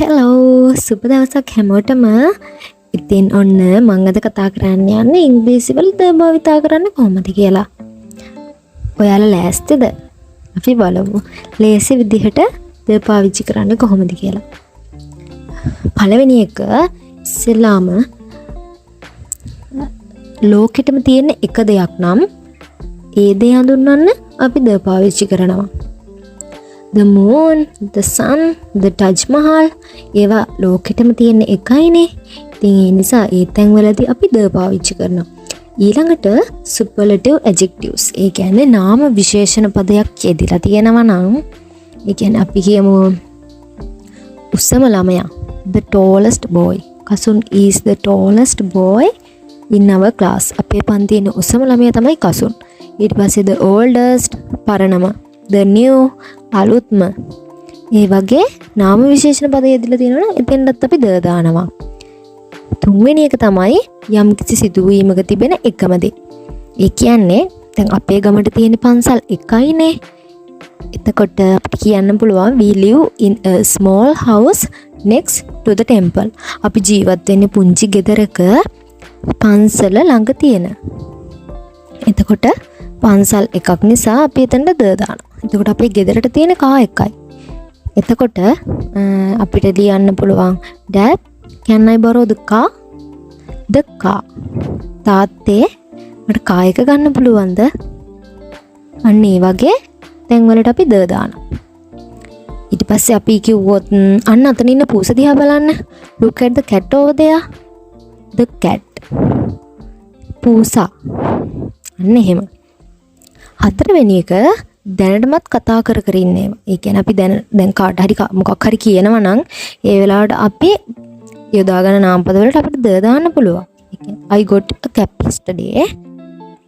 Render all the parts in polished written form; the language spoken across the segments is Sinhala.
හෙලෝ සුබ දවසක් හැමෝටම. ඉතින් ඔන්න මම අද කතා කරන්න යන්නේ ඉංග්‍රීසි වල ද භාවිතා කරන්න කොහොමද කියලා. ඔයාලා ලෑස්තිද? අපි බලමු ලේසි විදිහට ද පාවිච්චි කරන්න කොහොමද කියලා. පළවෙනි එක ඉස්සෙල්ලාම ලෝකෙටම තියෙන එක දෙයක් නම් ඒ දේ හඳුන්වන්න අපි ද පාවිච්චි කරනවා. The moon, the sun, the Taj Mahal ඒවා ලෝකෙටම තියෙන එකයිනේ. ඉතින් ඒ නිසා ඒ තැන්වලදී අපි ද පාවිච්චි කරනවා. ඊළඟට superlative adjectives. ඒ කියන්නේ නාම විශේෂණ පදයක් යෙදලා තියෙනවා නම් ඒ කියන්නේ අපි කියමු උසම ළමයා the tallest boy. Kasun is the tallest boy in our class. අපේ පන්තියේ ඉන්න උසම ළමයා තමයි කසුන්. ඊට පස්සේ the oldest පරණම the new අලුත්ම. ඒ වගේ නාම විශේෂණ පද යෙදලා තියෙනවා. එතෙන්ටත් අපි ද දානවා. තුන්වෙනි එක තමයි යම් කිසි සිදුවීමක තිබෙන එකම දේ. ඒ කියන්නේ දැන් අපේ ගමට තියෙන පන්සල් එකයිනේ. එතකොට අපිට කියන්න පුළුවන් we live in a small house next to the temple. අපි ජීවත් වෙන්නේ පුංචි ගෙදරක පන්සල ළඟ තියෙන. එතකොට පන්සල් එකක් නිසා අපි එතනට ද දානවා. එතකොට අපේ ගෙදරට තියෙන කා එකයි. එතකොට අපිට ලියන්න පුළුවන් Dad, can I borrow the car? The car. තාත්තේ මට කා එක ගන්න පුළුවන්ද? අන්න ඒ වගේ තැන් වලට අපි ද දානවා. ඊට පස්සේ අපි කිව්වොත් අන්න අතන ඉන්න පූස දිහා බලන්න. Look at the cat over there. The cat. පූසා. අන්න එහෙම. හතරවෙනි එක දැනටමත් කතා කර කර ඉන්නේ. ඒ කියන්නේ අපි දැන් කාට හරි මොකක් හරි කියනවා නම් ඒ වෙලාවට අපි යොදාගෙන නාමපද වලට අපිට ද දාන්න පුළුවන්. ඒ කියන්නේ I got a cap yesterday.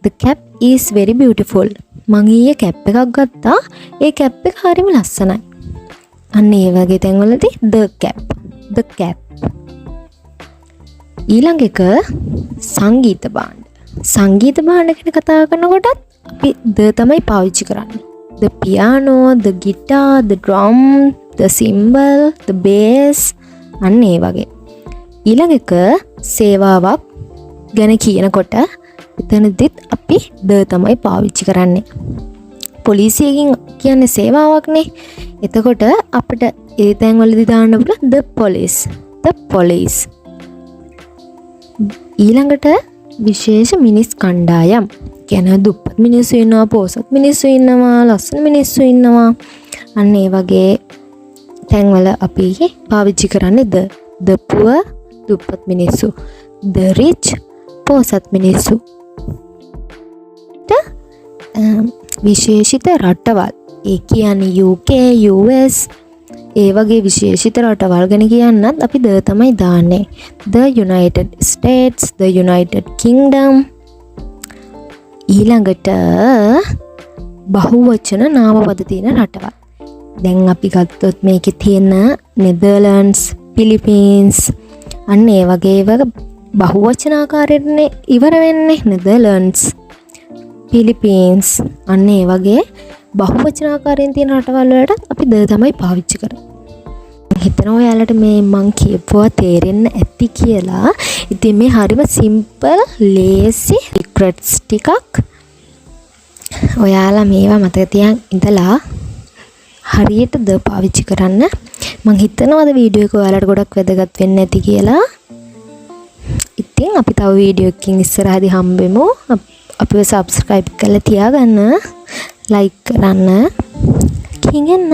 The cap is very beautiful. මං ඊයේ කැප් එකක් ගත්තා. ඒ කැප් එක හරිම ලස්සනයි. අන්න ඒ වගේ තැන්වලදී the cap. ඊළඟ එක සංගීත භාණ්ඩ. සංගීත භාණ්ඩ ගැන කතා කරනකොටත් අපි ද තමයි පාවිච්චි කරන්නේ. The piano, the guitar, the drum, the cymbal, the bass අන්න ඒ වගේ. ඊළඟ එක සේවාවක් ගැන කියනකොට එතනදිත් අපි ද තමයි පාවිච්චි කරන්නේ. පොලිසියකින් කියන්නේ සේවාවක්නේ. එතකොට අපිට ඒ තැන් වලදී දාන්න පුළුවන් the police. ඊළඟට විශේෂ මිනිස් කණ්ඩායම්. කියන්නේ දුප්පත් මිනිස්සු ඉන්නවා, පොසත් මිනිස්සු ඉන්නවා, ලස්සන මිනිස්සු ඉන්නවා. අන්න ඒ වගේ තැන්වල අපි පාවිච්චි කරන්නේ the poor දුප්පත් මිනිස්සු, the rich පොසත් මිනිස්සු. විශේෂිත රටවල්. ඒ කියන්නේ UK, US ඒ වගේ විශේෂිත රටවල් ගැන කියන්නත් අපි ද තමයි දාන්නේ. The United States, the United Kingdom. ඊළඟට බහුවචන නාමපද තියෙන රටවල්. දැන් අපි ගත්තොත් මේකේ තියෙන නෙදර්ලන්ඩ්ස්, පිලිපීන්ස් අන්න ඒ වගේ බහුවචන ආකාරයෙන් ඉවර වෙන්නේ. නෙදර්ලන්ඩ්ස්, පිලිපීන්ස් අන්න ඒ වගේ බහුවචන ආකාරයෙන් තියෙන රටවල් වලට අපි ද තමයි පාවිච්චි කරන්නේ. හිතනවා ඔයාලට මේ මං කියපුවා තේරෙන්න ඇති කියලා. ඉතින් මේ හරිම සිම්පල් ලේසි රික්‍රට්ස් ටිකක්. ඔයාලා මේවා මතක තියන් ඉඳලා හරියට ද පාවිච්චි කරන්න. මං හිතනවාද වීඩියෝ එක ඔයාලට ගොඩක් වැදගත් වෙන්න ඇති කියලා. ඉතින් අපි තව වීඩියෝ එකකින් ඉස්සරහදී හම්බෙමු. අපිව subscribe කරලා තියාගන්න, like කරන්න. කිංගන්න